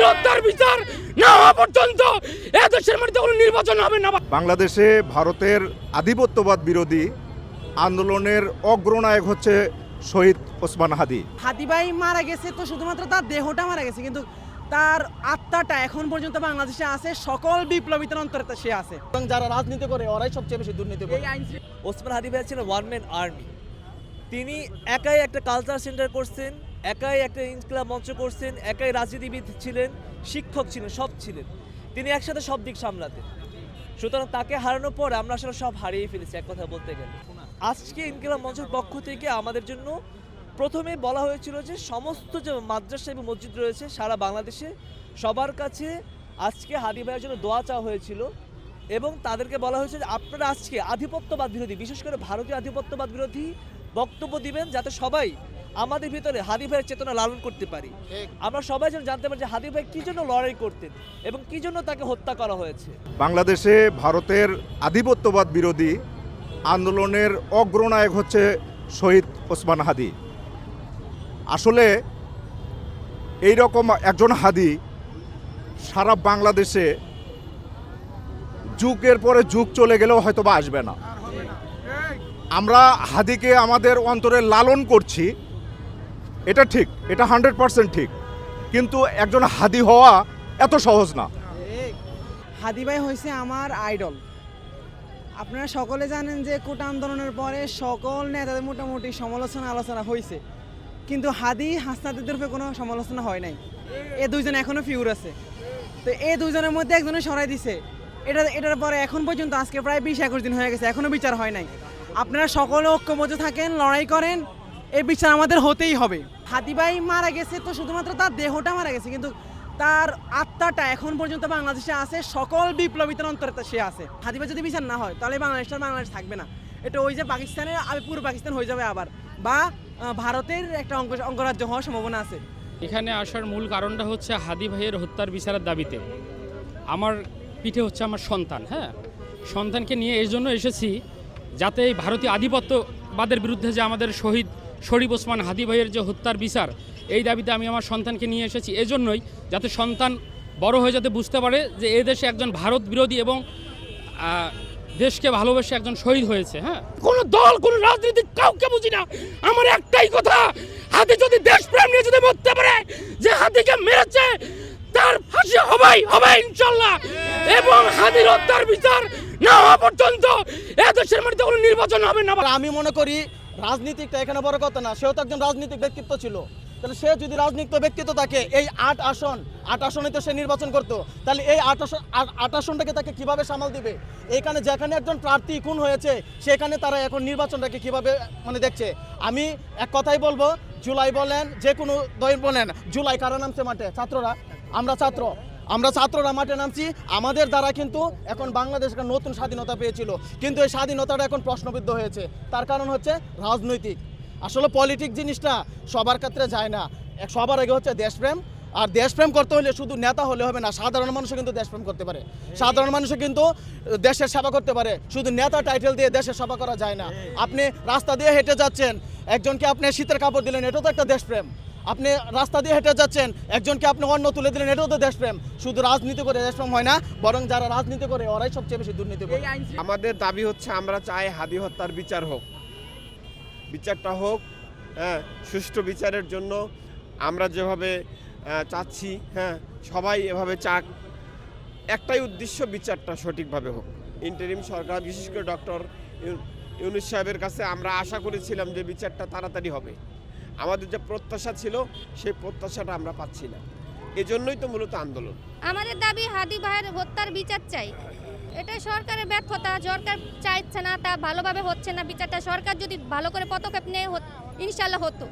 হত্যার বিচার না হওয়া পর্যন্ত এ দেশের মধ্যে কোনো নির্বাচন হবে না। বাংলাদেশে ভারতের আধিপত্যবাদ বিরোধী আন্দোলনের অগ্রনায়ক হচ্ছে শহীদ ওসমান হাদি। হাদি ভাই মারা গেছে তো শুধুমাত্র তার দেহটা মারা গেছে, কিন্তু তার আত্মাটা এখন পর্যন্ত বাংলাদেশে আছে, সকল বিপ্লবীদের অন্তরে সে আছে। এবং যারা রাজনীতি করে ওরাই সবচেয়ে বেশি দুর্নীতি করে। ওসমান হাদি ভাই ছিলেন ওয়ান ম্যান আর্মি। তিনি একাই একটা কালচার সেন্টার করছেন, একাই একটা ইনকিলাব মঞ্চ করছেন, একাই রাজনীতিবিদ ছিলেন, শিক্ষক ছিলেন, সব ছিলেন। তিনি একসাথে সব দিক সামলাতেন। সুতরাং তাকে হারানোর পর আমরা আসলে সব হারিয়ে ফেলেছি এক কথা বলতে গেলে। আজকে ইনকিলাব মঞ্চের পক্ষ থেকে আমাদের জন্য প্রথমে বলা হয়েছিল যে সমস্ত যে মাদ্রাসা এবং মসজিদ রয়েছে সারা বাংলাদেশে সবার কাছে আজকে হাদি ভাইয়ের জন্য দোয়া চাওয়া হয়েছিল, এবং তাদেরকে বলা হয়েছে যে আপনারা আজকে আধিপত্যবাদ বিরোধী, বিশেষ করে ভারতীয় আধিপত্যবাদ বিরোধী বক্তব্য দিবেন, যাতে সবাই আমাদের ভিতরে হাদি ভাইয়ের চেতনা লালন করতে পারি। আমরা সবাই যেন জানতে পারি যে হাদি ভাই কী জন্য লড়াই করতেন এবং কী জন্য তাকে হত্যা করা হয়েছে। বাংলাদেশে ভারতের আধিপত্যবাদ বিরোধী আন্দোলনের অগ্রনায়ক হচ্ছে শহীদ ওসমান হাদি। আসলে এই রকম একজন হাদি সারা বাংলাদেশে যুগের পরে যুগ চলে গেলেও হয়তো বা আসবে না। আমরা হাদিকে আমাদের অন্তরে লালন করছি, এটা ঠিক, এটা 100% ঠিক, কিন্তু একজন হাদি হওয়া এত সহজ না। হাদি ভাই হয়েছে আমার আইডল। আপনারা সকলে জানেন যে কোটা আন্দোলনের পরে সকল নেতাদের মোটামুটি সমালোচনা আলোচনা হয়েছে, কিন্তু হাদি হাসনাদের উপরে কোনো সমালোচনা হয় নাই। এ দুইজন এখনো ফিউর আছে, তো এই দুইজনের মধ্যে একজনে সরাই দিছে। এটার পরে এখন পর্যন্ত আজকে প্রায় 20-21 দিন হয়ে গেছে, এখনো বিচার হয় নাই। আপনারা সকলে ঐক্যবদ্ধ থাকেন, লড়াই করেন, এই বিচার আমাদের হতেই হবে। হাদি ভাই মারা গেছে তো শুধুমাত্র তার দেহটা মারা গেছে, কিন্তু তার আত্মাটা এখন পর্যন্ত বাংলাদেশে আছে, সকল বিপ্লবীদের অন্তরে সে আছে। হাদি ভাই যদি বিচার না হয় তাহলে বাংলাদেশ থাকবে না। এটা ওই যে পাকিস্তানের পুরো পাকিস্তান হয়ে যাবে আবার, বা ভারতের একটা অঙ্গরাজ্য হওয়ার সম্ভাবনা আছে। এখানে আসার মূল কারণটা হচ্ছে হাদি ভাইয়ের হত্যার বিচারের দাবিতে। আমার পিঠে হচ্ছে আমার সন্তান, হ্যাঁ, সন্তানকে নিয়ে এই জন্য এসেছি যাতে এই ভারতীয় আধিপত্যবাদের বিরুদ্ধে যে আমাদের শহীদ শরীফ ওসমান হাদি ভাইয়ের যে হত্যার বিচার, এই দাবিতে আমি আমার সন্তানকে নিয়ে এসেছি। এজন্যই যাতে সন্তান বড় হয়ে যাতে বুঝতে পারে যে এই দেশে একজন ভারত বিরোধী এবং দেশকে ভালোবেসে একজন শহীদ হয়েছে। হ্যাঁ, কোনো দল কোনো রাজনীতি কাউকে বুঝি না, আমার একটাই কথা, হাদি যদি দেশপ্রেম নিয়ে যদি মরতে পারে, যে হাদিকে মেরেছে তার ফাঁসি হবে ইনশাল্লাহ, এবং হাদির হত্যার বিচার না হওয়া পর্যন্ত এ দেশের মধ্যে কোনো নির্বাচন হবে না। আমি মনে করি রাজনীতিকটা এখানে বড় কথা না, সেও তো একজন রাজনৈতিক ব্যক্তিত্ব ছিল। তাহলে সে যদি রাজনৈতিক ব্যক্তিত্ব থাকে, এই 8 আসনে তো সে নির্বাচন করতো, তাহলে এই 8 আসনটাকে তাকে কিভাবে সামাল দিবে? এখানে যেখানে একজন প্রার্থী খুন হয়েছে সেখানে তারা এখন নির্বাচনটাকে কিভাবে দেখছে? আমি এক কথাই বলবো, জুলাই বলেন, যে কোনো দল বলেন, জুলাই কারা নামছে মাঠে? ছাত্ররা। আমরা ছাত্ররা মাঠে নামছি। আমাদের দ্বারা কিন্তু এখন বাংলাদেশ একটা নতুন স্বাধীনতা পেয়েছিল, কিন্তু এই স্বাধীনতাটা এখন প্রশ্নবিদ্ধ হয়েছে। তার কারণ হচ্ছে রাজনৈতিক। আসলে পলিটিক্স জিনিসটা সবার ক্ষেত্রে যায় না। সবার আগে হচ্ছে দেশপ্রেম, আর দেশপ্রেম করতে হলে শুধু নেতা হলে হবে না, সাধারণ মানুষও কিন্তু দেশপ্রেম করতে পারে, সাধারণ মানুষও কিন্তু দেশের সেবা করতে পারে। শুধু নেতা টাইটেল দিয়ে দেশের সেবা করা যায় না। আপনি রাস্তা দিয়ে হেঁটে যাচ্ছেন, একজনকে আপনি শীতের কাপড় দিলেন, এটাও তো একটা দেশপ্রেম। আপনি রাস্তা দিয়ে হেঁটে যাচ্ছেন, একজনকে আপনি অন্ন তুলে দিলেন, এটাও তো দেশপ্রেম। শুধু রাজনীতি করে দেশপ্রেম হয় না, বরং যারা রাজনীতি করে ওরাই সবচেয়ে বেশি দুর্নীতি করে। আমাদের দাবি হচ্ছে, আমরা চাই হাদি হত্যার বিচার হোক, বিচারটা হোক, হ্যাঁ, সুষ্ঠু বিচারের জন্য আমরা যেভাবে চাচ্ছি, হ্যাঁ, সবাই এভাবে চাক। একটাই উদ্দেশ্য, বিচারটা সঠিকভাবে হোক। ইন্টারিম সরকার, বিশেষ করে ডক্টর ইউনূস সাহেবের কাছে আমরা আশা করেছিলাম যে বিচারটা তাড়াতাড়ি হবে। আমাদের যে প্রত্যাশা ছিল সেই প্রত্যাশাটা আমরা পাচ্ছি না, এজন্যই তো মূলত আন্দোলন। আমাদের দাবি হাদি ভাইয়ের হত্যার বিচার চাই। এটা সরকারের ব্যর্থতা, সরকার চাইছে না, তা ভালোভাবে হচ্ছে না বিচারটা। সরকার যদি ভালো করে পদক্ষেপ নেয় ইনশাল্লাহ হতো।